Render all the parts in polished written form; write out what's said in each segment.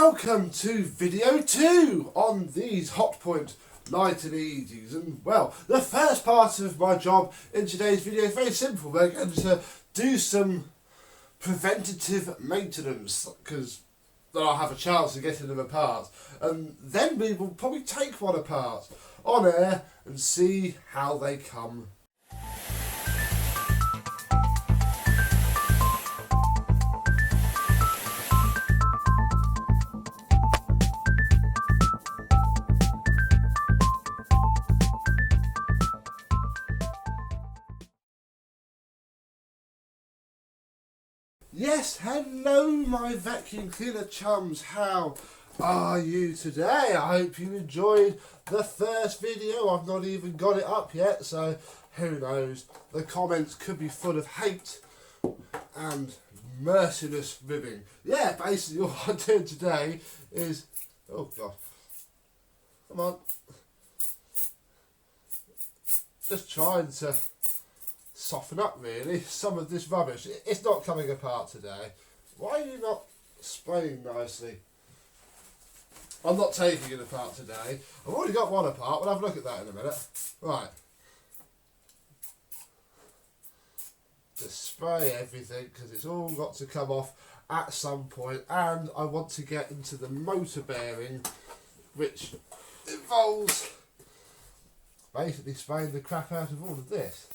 welcome to video 2 on these Hotpoint Light and Easies. And well, the first part of my job in today's video is very simple. We're going to do some preventative maintenance because then I'll have a chance of getting them apart. And then we will probably take one apart on air and see how they come. Yes, hello my vacuum cleaner chums, how are you today? I hope you enjoyed the first video. I've not even got it up yet, so who knows, the comments could be full of hate and merciless ribbing. Yeah, basically all I'm doing today is, oh god, come on, just trying to soften up really some of this rubbish. It's not coming apart today. Why are you not spraying nicely? I'm not taking it apart today. I've already got one apart. We'll have a look at that in a minute. Right. Just spray everything because it's all got to come off at some point, and I want to get into the motor bearing, which involves basically spraying the crap out of all of this.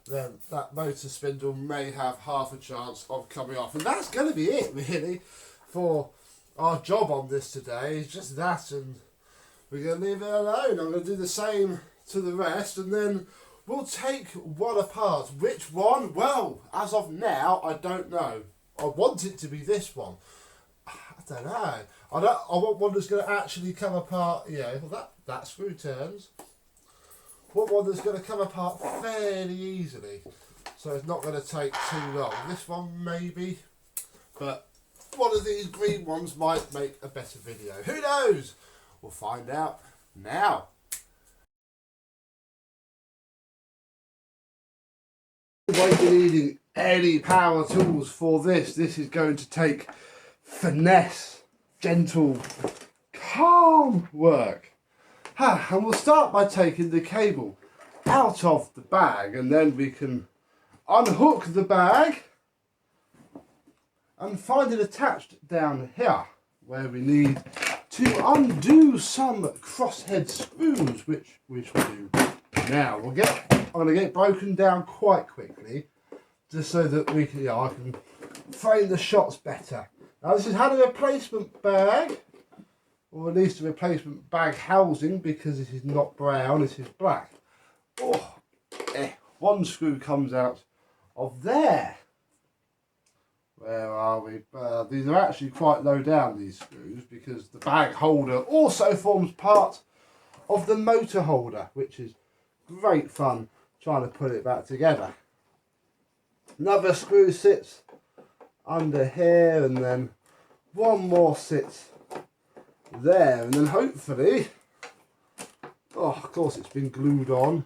Then that motor spindle may have half a chance of coming off. And that's going to be it really for our job on this today. It's just that, and we're going to leave it alone. I'm going to do the same to the rest, and then we'll take one apart. Which one? Well, as of now, I don't know. I want it to be this one. I don't know. I want one that's going to actually come apart. Yeah, well that screw turns. Want one that's going to come apart fairly easily, so it's not going to take too long. This one maybe, but one of these green ones might make a better video. Who knows? We'll find out now. You won't be needing any power tools for this. This is going to take finesse, gentle, calm work. And we'll start by taking the cable out of the bag, and then we can unhook the bag and find it attached down here where we need to undo some crosshead screws, which we shall do now. I'm going to get broken down quite quickly just so that we can, I can frame the shots better. Now this has had a replacement bag, or at least a replacement bag housing, because it is not brown, it is black. Oh, one screw comes out of there. Where are we? These are actually quite low down, these screws, because the bag holder also forms part of the motor holder, which is great fun trying to put it back together. Another screw sits under here, and then one more sits there, and then hopefully, oh of course it's been glued on.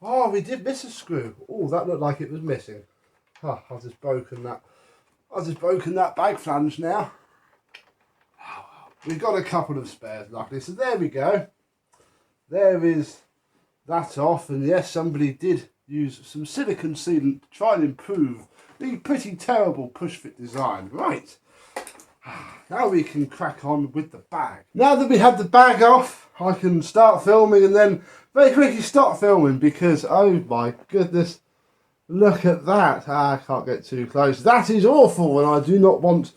Oh, we did miss a screw. Oh, that looked like it was missing. Oh, I've just broken that bag flange now. We've got a couple of spares luckily, so there we go. There is that off, and yes, somebody did use some silicone sealant to try and improve the pretty terrible push fit design. Right. Now we can crack on with the bag. Now that we have the bag off, I can start filming, and then very quickly stop filming because, oh my goodness, look at that. I can't get too close. That is awful, and I do not want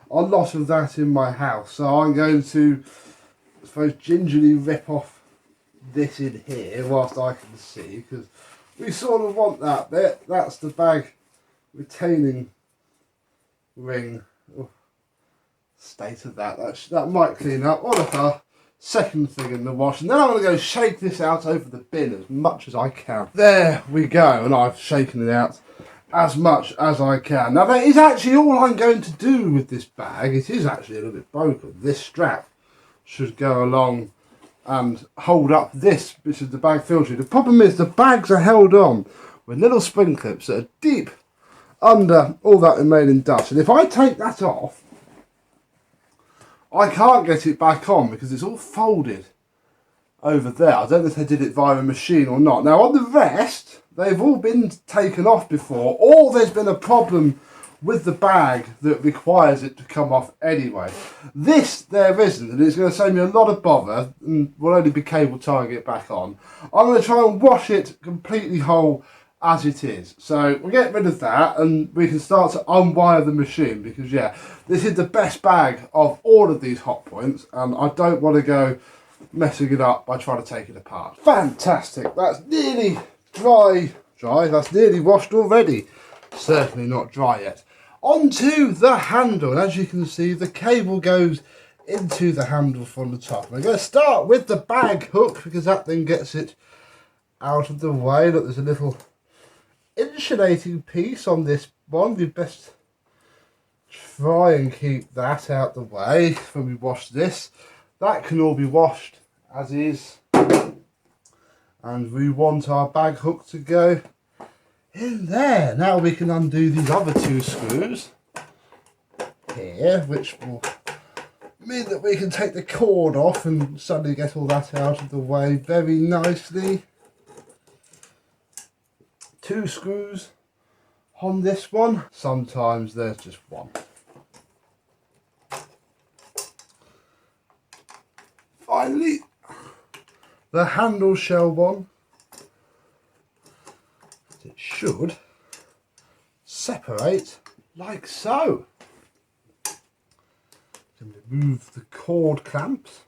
a lot of that in my house. So I'm going to, I suppose, gingerly rip off this in here whilst I can see, because we sort of want that bit. That's the bag retaining ring. Oh. State of that might clean up. What if our second thing in the wash, and then I'm going to go shake this out over the bin as much as I can. There we go, and I've shaken it out as much as I can. Now that is actually all I'm going to do with this bag. It is actually a little bit broken. This strap should go along and hold up this, which is the bag filter. The problem is the bags are held on with little spring clips that are deep under all that remaining dust. And if I take that off, I can't get it back on because it's all folded over there. I don't know if they did it via a machine or not. Now on the rest, they've all been taken off before, or there's been a problem with the bag that requires it to come off anyway. This there isn't, and it's going to save me a lot of bother, and will only be cable tying it back on. I'm going to try and wash it completely whole as it is. So we'll get rid of that and we can start to unwire the machine, because yeah, this is the best bag of all of these Hotpoints, and I don't want to go messing it up by trying to take it apart. Fantastic, that's nearly dry, that's nearly washed already. Certainly not dry yet. Onto the handle, and as you can see, the cable goes into the handle from the top. I'm going to start with the bag hook, because that then gets it out of the way. Look, there's a little insulating piece on this one. We'd best try and keep that out the way when we wash this. That can all be washed as is, and we want our bag hook to go in there. Now we can undo these other two screws here, which will mean that we can take the cord off and suddenly get all that out of the way very nicely. Two screws on this one. Sometimes there's just one. Finally, the handle shell one. It should separate like so. Then remove the cord clamps.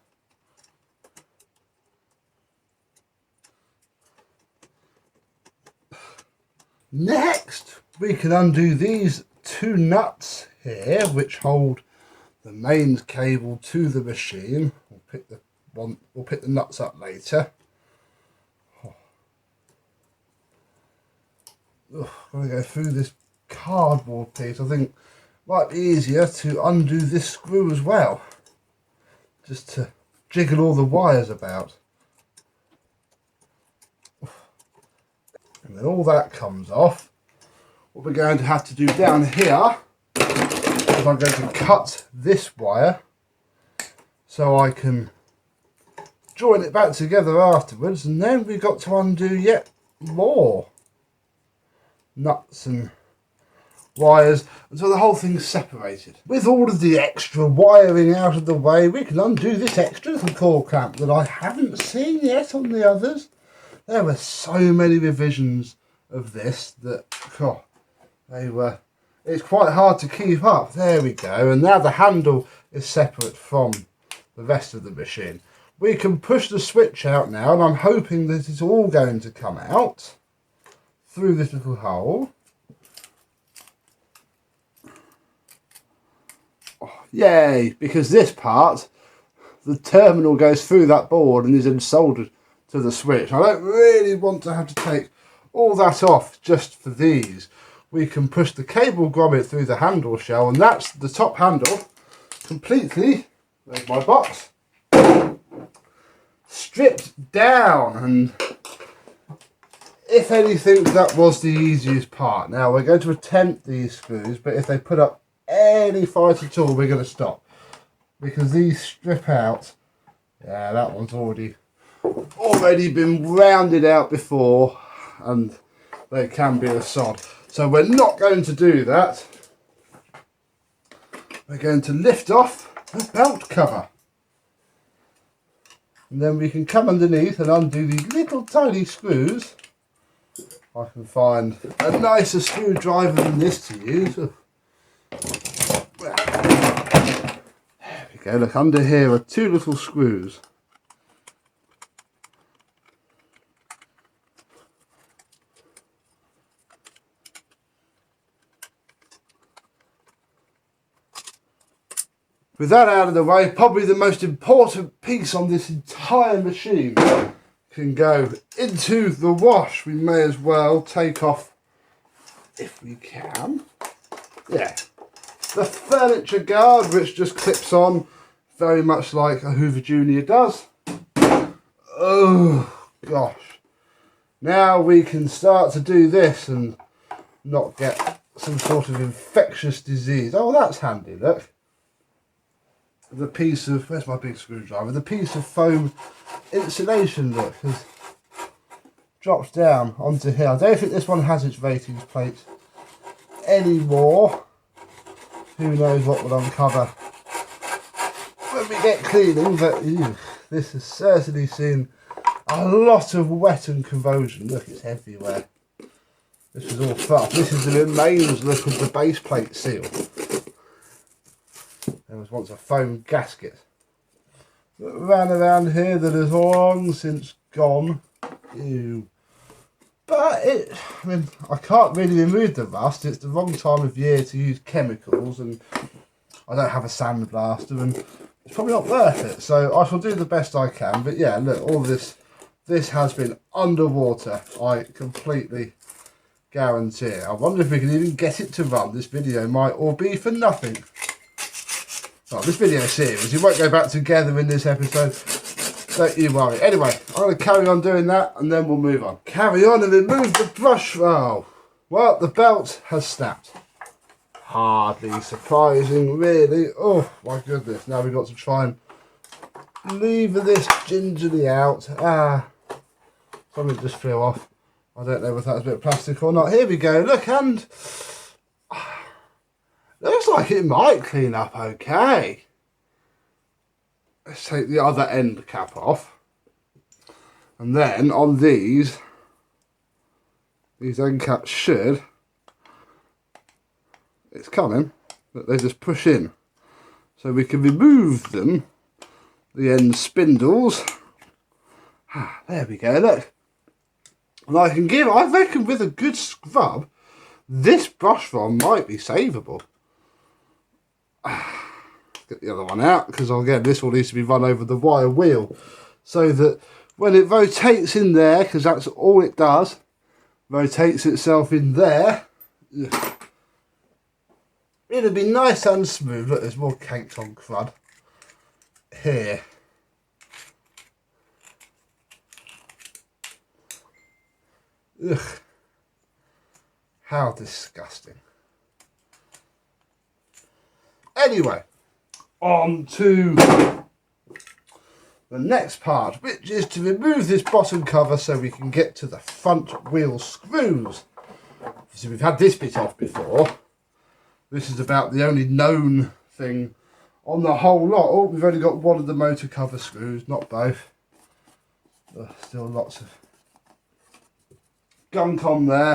Next, we can undo these two nuts here, which hold the mains cable to the machine. We'll pick the nuts up later. I'm going to go through this cardboard piece. I think it might be easier to undo this screw as well, just to jiggle all the wires about. And then all that comes off. What we're going to have to do down here is I'm going to cut this wire so I can join it back together afterwards, and then we've got to undo yet more nuts and wires until the whole thing's separated. With all of the extra wiring out of the way, we can undo this extra little cord clamp that I haven't seen yet on the others. There were so many revisions of this that it's quite hard to keep up. There we go, and now the handle is separate from the rest of the machine. We can push the switch out now, and I'm hoping that it's all going to come out through this little hole. Oh, yay, because this part, the terminal goes through that board and is then soldered to the switch. I don't really want to have to take all that off just for these. We can push the cable grommet through the handle shell, and that's the top handle completely, there's my box, stripped down. And if anything, that was the easiest part. Now we're going to attempt these screws, but if they put up any fight at all, we're going to stop, because these strip out. Yeah, that one's already been rounded out before, and they can be a sod. So we're not going to do that. We're going to lift off the belt cover, and then we can come underneath and undo these little tiny screws. I can find a nicer screwdriver than this to use. There we go, look, under here are two little screws. With that out of the way, probably the most important piece on this entire machine can go into the wash. We may as well take off, if we can, yeah, the furniture guard, which just clips on very much like a Hoover Junior does. Oh gosh. Now we can start to do this and not get some sort of infectious disease. Oh, that's handy, look. The piece of, where's my big screwdriver? The piece of foam insulation, look, has dropped down onto here. I don't think this one has its ratings plate anymore. Who knows what will uncover when we get cleaning, but ew, this has certainly seen a lot of wet and corrosion. Look, it's everywhere. This is all fluff. This is the remains, look, of the base plate seal. There was once a foam gasket that ran around here that has long since gone. Ew. But I mean, I can't really remove the rust. It's the wrong time of year to use chemicals, and I don't have a sandblaster, and it's probably not worth it. So I shall do the best I can. But yeah, look, all this has been underwater. I completely guarantee it. I wonder if we can even get it to run. This video might all be for nothing. Well, this video series, you won't go back together in this episode. Don't you worry. Anyway, I'm going to carry on doing that and then we'll move on. Carry on and remove the brush roll. Well, the belt has snapped. Hardly surprising, really. Oh, my goodness. Now we've got to try and lever this gingerly out. Something just flew off. I don't know if that's a bit of plastic or not. Here we go. Look, and looks like it might clean up okay. Let's take the other end cap off. And then on these end caps should, it's coming, but they just push in. So we can remove them, the end spindles. There we go, look. And I can give, I reckon with a good scrub, this brush rod might be savable. Get the other one out, because again this will need to be run over the wire wheel, so that when it rotates in there, because that's all it does, rotates itself in there, it'll be nice and smooth. Look, there's more caked on crud here. Ugh, how disgusting. Anyway, on to the next part, which is to remove this bottom cover so we can get to the front wheel screws. So we've had this bit off before. This is about the only known thing on the whole lot. Oh, we've only got one of the motor cover screws, not both. Still lots of gunk on there.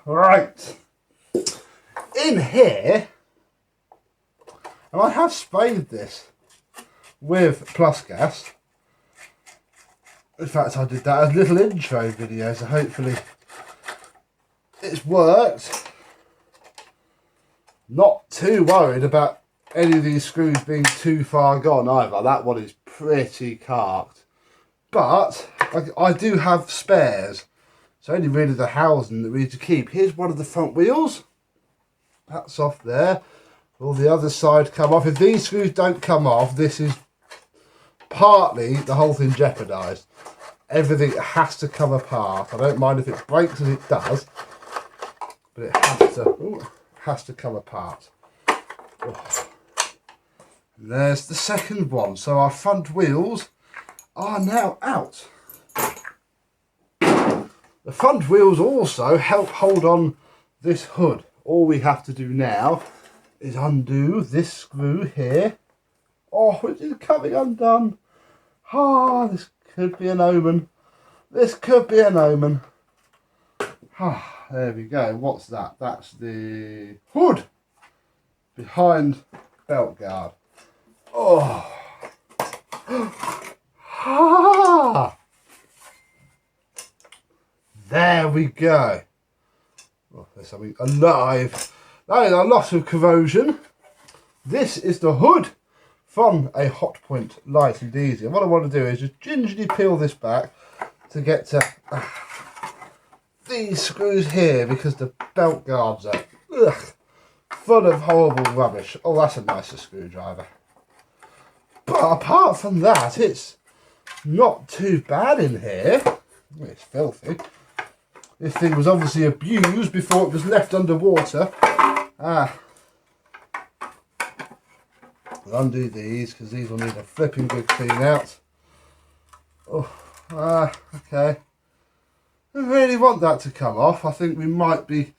Right. In here, and I have sprayed this with plus gas. In fact, I did that as a little intro video, so hopefully it's worked. Not too worried about any of these screws being too far gone either. That one is pretty carked. But I do have spares. So only really the housing that we need to keep. Here's one of the front wheels. That's off there. All the other side come off. If these screws don't come off, this is partly the whole thing jeopardised. Everything has to come apart. I don't mind if it breaks, as it does, but it has to come apart. Oh. And there's the second one. So our front wheels are now out. The front wheels also help hold on this hood. All we have to do now is undo this screw here. Oh, it is coming undone. This could be an omen. This could be an omen. There we go. What's that? That's the hood behind belt guard. Oh. There we go. Oh, there's something alive. That is a lot of corrosion. This is the hood from a Hotpoint Light and Easy. And what I want to do is just gingerly peel this back to get to these screws here, because the belt guards are full of horrible rubbish. Oh, that's a nicer screwdriver. But apart from that, it's not too bad in here. It's filthy. This thing was obviously abused before it was left underwater. I'll undo these because these will need a flipping good clean out. Okay. I really want that to come off. I think we might be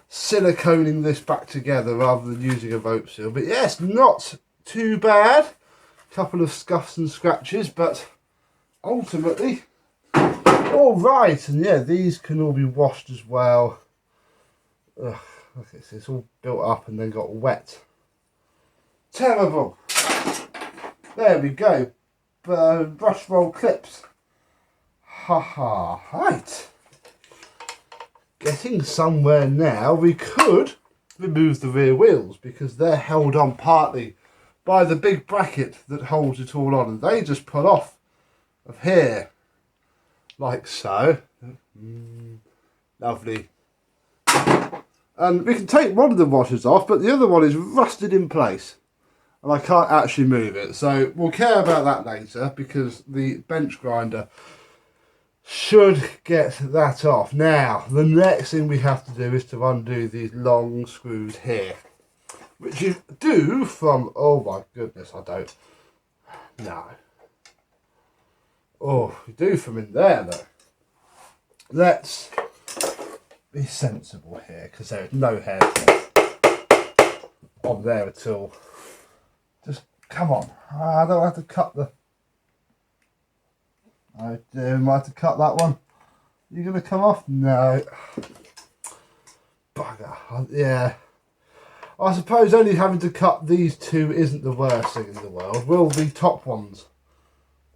siliconing this back together rather than using a rope seal. But yes, not too bad. Couple of scuffs and scratches, but ultimately all right. And yeah, these can all be washed as well. Ugh, okay, so it's all built up and then got wet. Terrible. There we go. Brush roll clips. Haha. Right. Getting somewhere now. We could remove the rear wheels because they're held on partly by the big bracket that holds it all on, and they just pull off of here like so. Lovely. And we can take one of the washers off, but the other one is rusted in place and I can't actually move it, so we'll care about that later because the bench grinder should get that off. Now the next thing we have to do is to undo these long screws here, which you do from, oh my goodness, I don't know. Oh, you do from in there though. Let's be sensible here because there is no hair on there at all. Just come on. I don't have to cut the, I do. Might have to cut that one. You gonna come off? No. Bugger. Yeah. I suppose only having to cut these two isn't the worst thing in the world. Will the top ones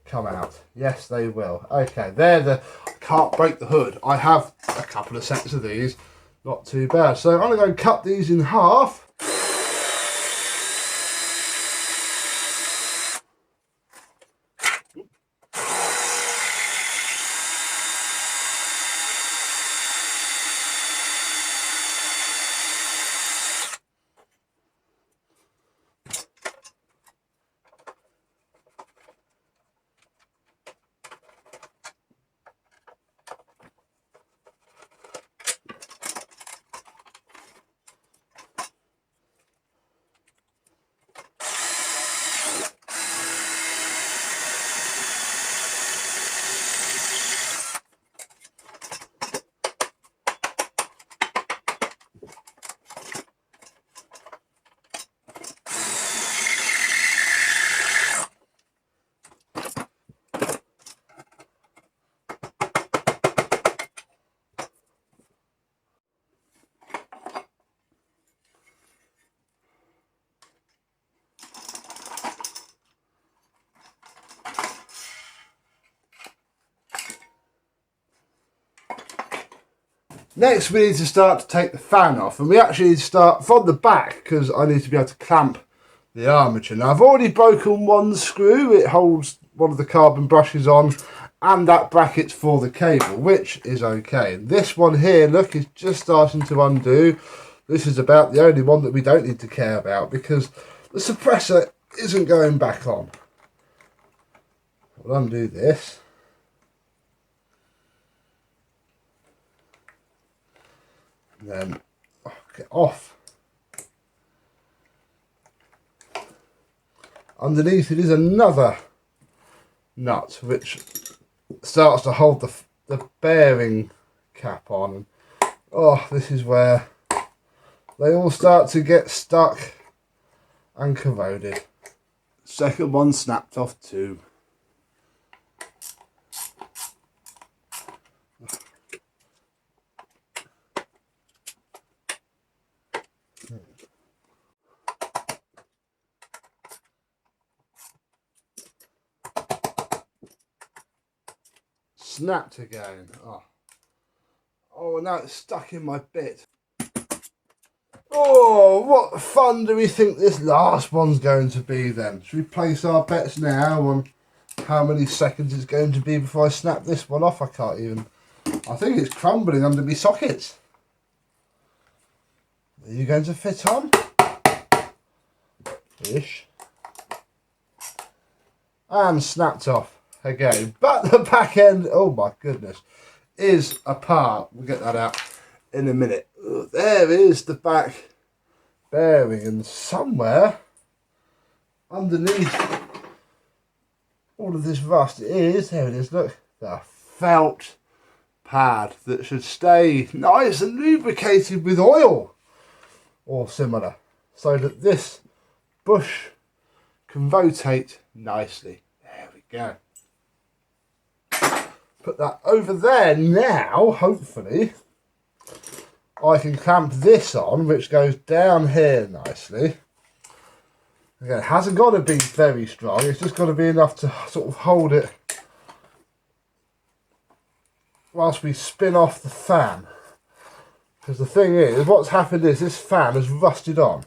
come out? Yes, they will. Okay, they're the, I can't break the hood. I have a couple of sets of these. Not too bad. So I'm gonna go and cut these in half. Next we need to start to take the fan off, and we actually need to start from the back because I need to be able to clamp the armature. Now I've already broken one screw, it holds one of the carbon brushes on and that bracket's for the cable, which is okay. This one here, look, is just starting to undo. This is about the only one that we don't need to care about because the suppressor isn't going back on. I'll undo this. And then get off. Underneath it is another nut which starts to hold the bearing cap on. And, oh, this is where they all start to get stuck and corroded. Second one snapped off too. Snapped again. Oh, now it's stuck in my bit. Oh, what fun do we think this last one's going to be then? Should we place our bets now on how many seconds it's going to be before I snap this one off? I can't even. I think it's crumbling under my sockets. Are you going to fit on? Ish. And snapped off again. But the back end, oh my goodness, is apart. We'll get that out in a minute. There is the back bearing, and somewhere underneath all of this rust there it is, look, the felt pad that should stay nice and lubricated with oil or similar, so that this bush can rotate nicely. There we go. Put that over there. Now hopefully I can clamp this on, which goes down here nicely. Again, it hasn't got to be very strong, it's just got to be enough to sort of hold it whilst we spin off the fan. Because the thing is, what's happened is this fan has rusted on.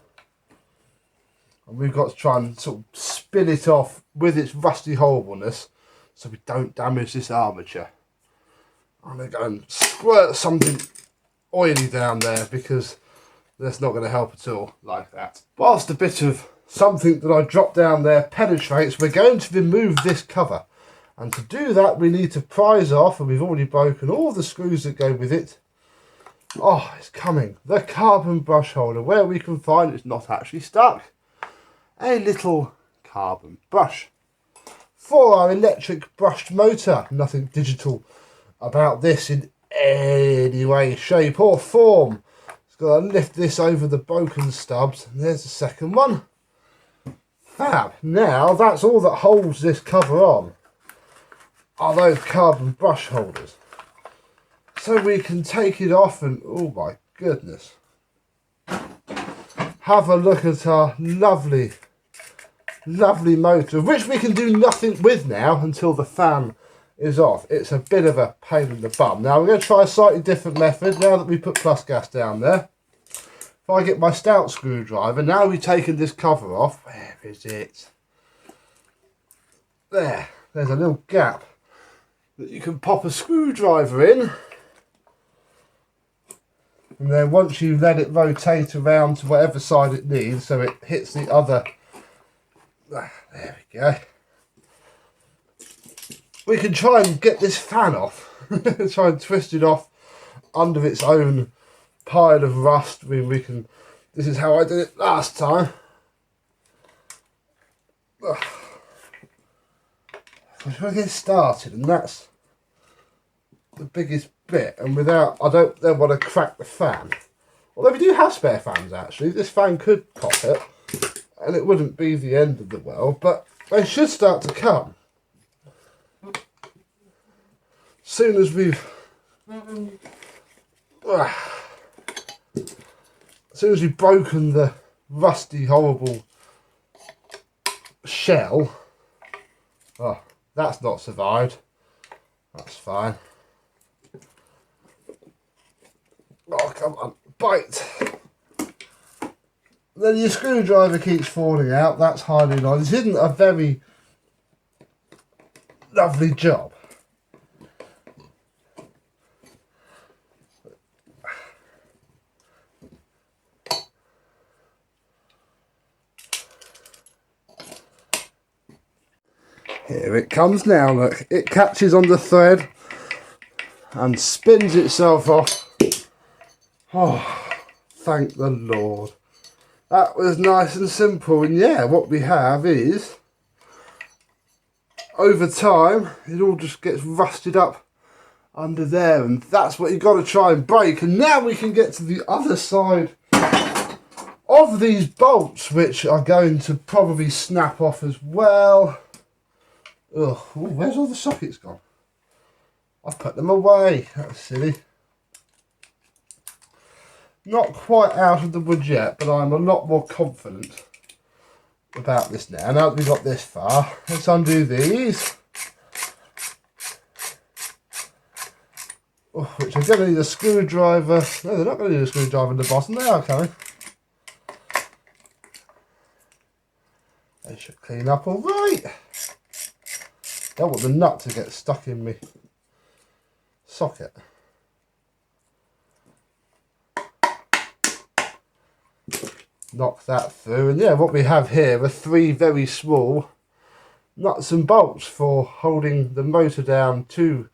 And we've got to try and sort of spin it off with its rusty horribleness so we don't damage this armature. I'm going to go and squirt something oily down there because that's not going to help at all like that. Whilst a bit of something that I dropped down there penetrates, we're going to remove this cover. And to do that we need to prise off, and we've already broken all the screws that go with it. Oh, it's coming. The carbon brush holder, where we can find it's not actually stuck. A little carbon brush for our electric brushed motor. Nothing digital about this in any way, shape or form. Just got to lift this over the broken stubs, and there's the second one. Fab. Now that's all that holds this cover on, are those carbon brush holders. So we can take it off and, oh my goodness, have a look at our lovely motor, which we can do nothing with now until the fan is off. It's a bit of a pain in the bum. Now we're going to try a slightly different method now that we put plus gas down there. If I get my stout screwdriver, now we've taken this cover off, where is it? There's a little gap that you can pop a screwdriver in. And then once you let it rotate around to whatever side it needs, so it hits the other, there we go. We can try and get this fan off. Try and twist it off under its own pile of rust. We can. This is how I did it last time. I'm trying to get started, and that's the biggest bit. And without, I don't then want to crack the fan. Although we do have spare fans actually. This fan could pop it, and it wouldn't be the end of the world. But they should start to come. Soon as we've broken the rusty, horrible shell. Oh, that's not survived. That's fine. Oh, come on, bite. Then your screwdriver keeps falling out. That's highly annoying. This isn't a very lovely job. Here it comes now, look. It catches on the thread and spins itself off. Oh, thank the Lord. That was nice and simple. And yeah, what we have is, over time, it all just gets rusted up under there. And that's what you've got to try and break. And now we can get to the other side of these bolts, which are going to probably snap off as well. Ugh, ooh, where's all the sockets gone? I've put them away. That's silly. Not quite out of the wood yet, but I'm a lot more confident about this now. Now that we've got this far, let's undo these. Oh, which are going to need a screwdriver. No, they're not going to need a screwdriver in the bottom. They are coming. They should clean up all right. Don't want the nut to get stuck in my socket. Knock that through, and yeah, what we have here are 3 very small nuts and bolts for holding the motor down to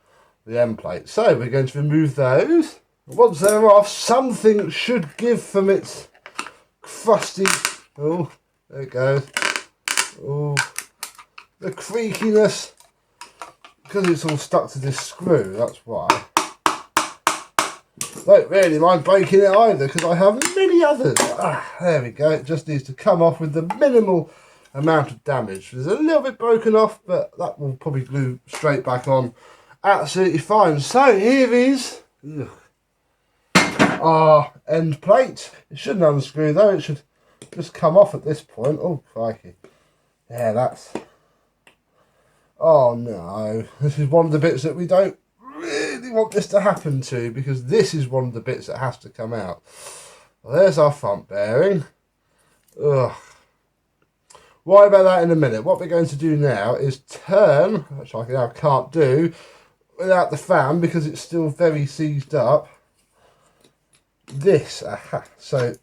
the end plate. So we're going to remove those. Once they're off, something should give from its crusty, oh, there it goes, oh, the creakiness, because it's all stuck to this screw, that's why. Don't really mind breaking it either, because I have many others. There we go, it just needs to come off with the minimal amount of damage. There's a little bit broken off, but that will probably glue straight back on absolutely fine. So here is our end plate. It shouldn't unscrew though, it should just come off at this point. Oh crikey, yeah, that's, oh no, this is one of the bits that we don't really want this to happen to, because this is one of the bits that has to come out. Well, there's our front bearing. Ugh. Worry about that in a minute. What we're going to do now is turn, which I now can't do without the fan because it's still very seized up, this. Aha. So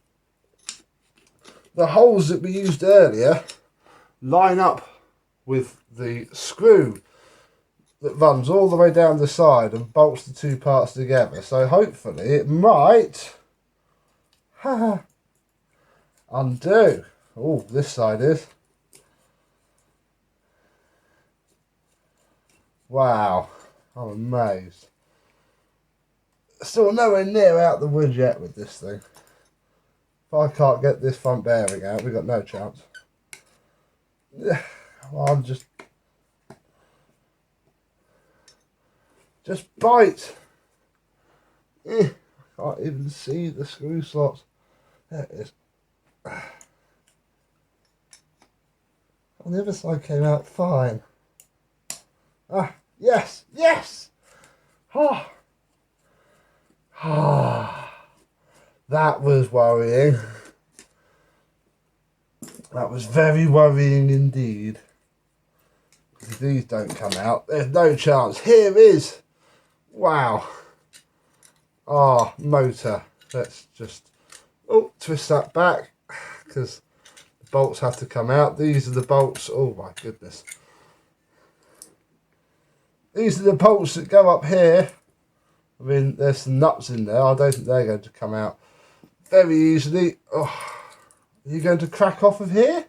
the holes that we used earlier line up with the screw that runs all the way down the side and bolts the two parts together. So hopefully it might undo. Oh, this side is. Wow, I'm amazed. Still nowhere near out the woods yet with this thing. If I can't get this front bearing out, we've got no chance. Well, I'm just bite. I can't even see the screw slots. There it is. On the other side came out fine. Ah, yes, yes! Oh. Ah, that was worrying. That was very worrying indeed. If these don't come out, there's no chance. Here is, wow. Ah, motor. Let's just, oh, twist that back because the bolts have to come out. These are the bolts. Oh my goodness. These are the bolts that go up here. I mean, there's some nuts in there. I don't think they're going to come out very easily. Oh, are you going to crack off of here?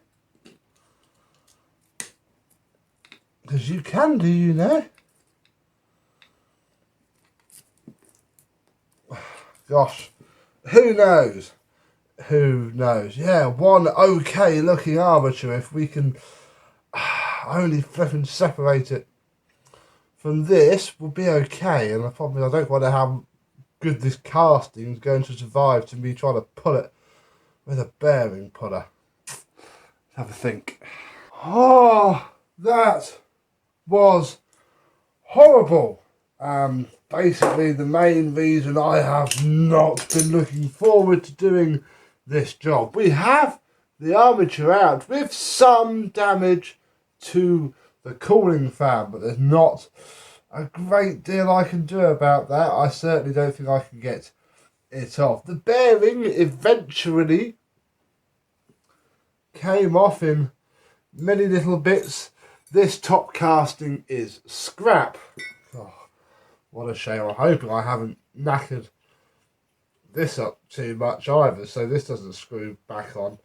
Because you can do, you know. Gosh, who knows? Who knows? Yeah, one okay looking armature, if we can only flipping separate it from this, will be okay. And the problem is I don't wonder how good this casting is going to survive to me trying to pull it with a bearing puller. Let's have a think. Oh, that was horrible. Basically the main reason I have not been looking forward to doing this job. We have the armature out with some damage to the cooling fan, but there's not a great deal I can do about that. I certainly don't think I can get it off. The bearing eventually came off in many little bits. This top casting is scrap. Oh, what a shame. I'm hoping I haven't knackered this up too much either, so this doesn't screw back on.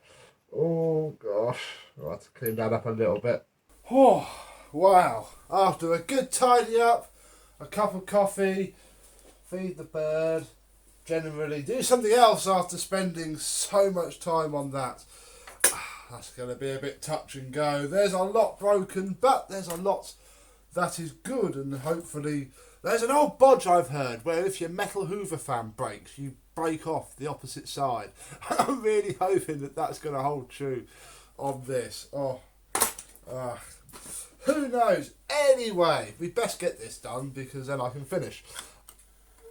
Oh gosh, I'll have to clean that up a little bit. Oh, wow. After a good tidy up, a cup of coffee, feed the bird, generally do something else after spending so much time on that. That's going to be a bit touch and go. There's a lot broken, but there's a lot that is good, and hopefully there's an old bodge I've heard where if your metal Hoover fan breaks, you break off the opposite side. I'm really hoping that that's going to hold true on this. Who knows? Anyway, we best get this done because then I can finish.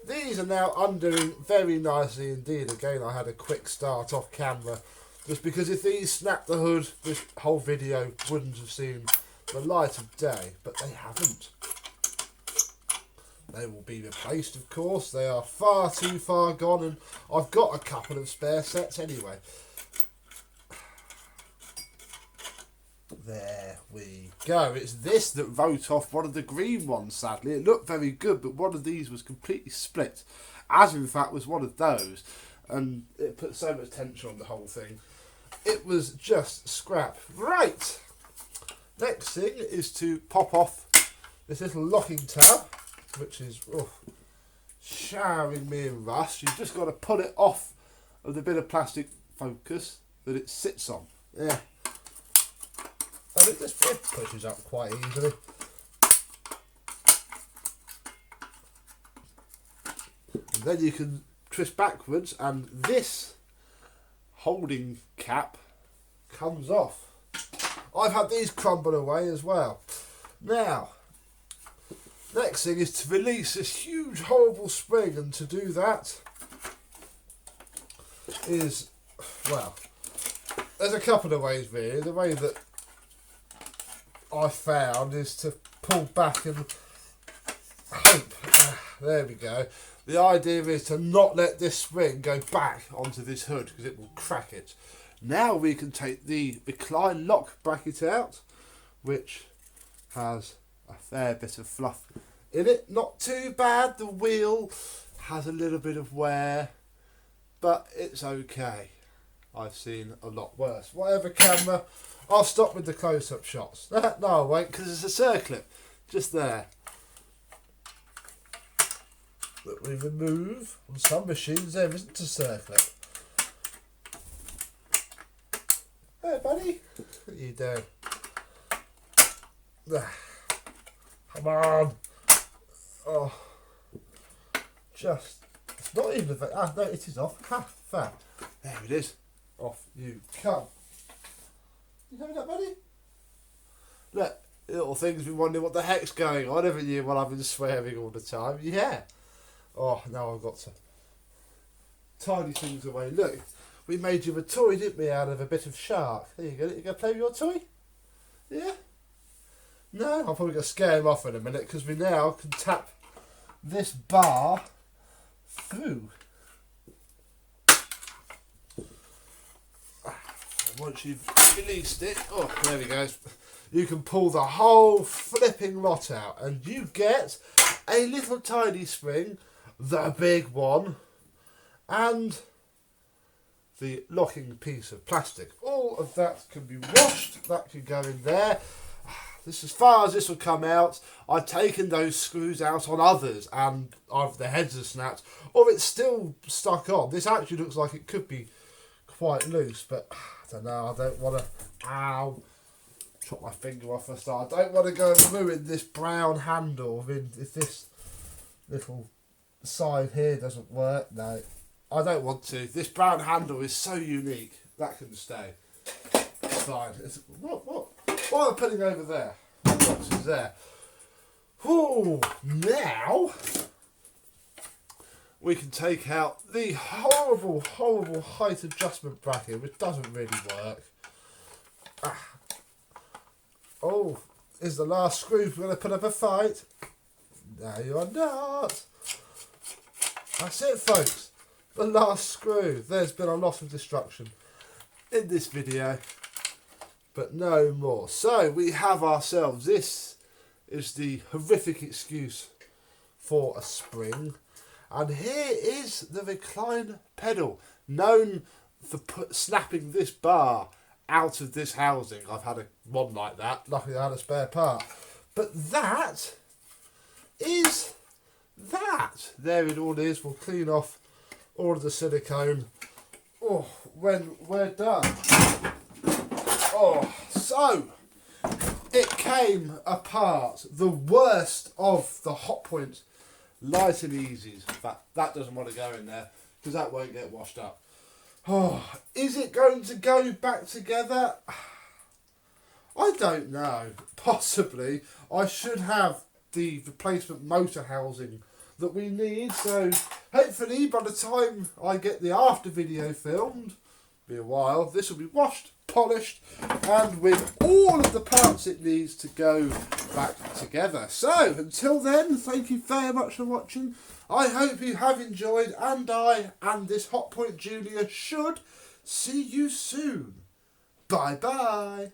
These are now undoing very nicely indeed. Again, I had a quick start off camera just because if these snap the hood, this whole video wouldn't have seen the light of day, but they haven't. They will be replaced, of course. They are far too far gone, and I've got a couple of spare sets anyway. There we go. It's this that wrote off one of the green ones, sadly. It looked very good, but one of these was completely split, as in fact was one of those, and it put so much tension on the whole thing. It was just scrap. Right, next thing is to pop off this little locking tab, which is showering me in rust. You've just got to pull it off of the bit of plastic focus that it sits on. Yeah. I think this bit pushes up quite easily. And then you can twist backwards and this holding cap comes off. I've had these crumble away as well. Now, next thing is to release this huge horrible spring, and to do that is, well, there's a couple of ways really. The way that I found is to pull back and hope. There we go. The idea is to not let this spring go back onto this hood because it will crack it. Now we can take the recline lock bracket out, which has a fair bit of fluff in it. Not too bad. The wheel has a little bit of wear, but it's okay. I've seen a lot worse. Whatever camera, I'll stop with the close-up shots. No, I won't, because it's a circlip just there that we remove. On some machines there isn't a circlip. Hey buddy, what are you doing? Come on. Oh, just, it's not even a no, it is off. Ha, fat. There it is. Off you come. You having that, buddy? Look, little thing's been wondering what the heck's going on, haven't you, while I've been swearing all the time? Yeah. Oh, now I've got to tidy things away. Look, we made you a toy, didn't we, out of a bit of shark. There you go. You going to play with your toy? Yeah? No? I'm probably going to scare him off in a minute, because we now can tap this bar through. Once you've released it, oh, there we go. You can pull the whole flipping lot out, and you get a little tiny spring, the big one, and the locking piece of plastic. All of that can be washed. That can go in there. This, as far as this will come out, I've taken those screws out on others, and either the heads are snapped, or it's still stuck on. This actually looks like it could be quite loose, but I don't know. I don't want to. Ow! Chop my finger off for a start. I don't want to go and ruin this brown handle. I mean, if this little side here doesn't work, no, I don't want to. This brown handle is so unique. That can stay. It's fine. What am I putting over there? The box is there. Ooh, now we can take out the horrible, horrible height adjustment bracket, which doesn't really work. Oh, is the last screw we're going to put up a fight? No, you are not. That's it, folks. The last screw. There's been a lot of destruction in this video, but no more. So we have ourselves, this is the horrific excuse for a spring. And here is the recline pedal, known for snapping this bar out of this housing. I've had one like that. Luckily I had a spare part. But that is that. There it all is. We'll clean off all of the silicone when we're done. Oh, so it came apart. The worst of the Hotpoint Light and Easies. That doesn't want to go in there because that won't get washed up. Oh, is it going to go back together? I don't know. Possibly. I should have the replacement motor housing that we need. So hopefully by the time I get the after video filmed, be a while, this will be washed, polished, and with all of the parts it needs to go back together. So until then, thank you very much for watching. I hope you have enjoyed, and I and this Hotpoint Junior should see you soon. Bye bye.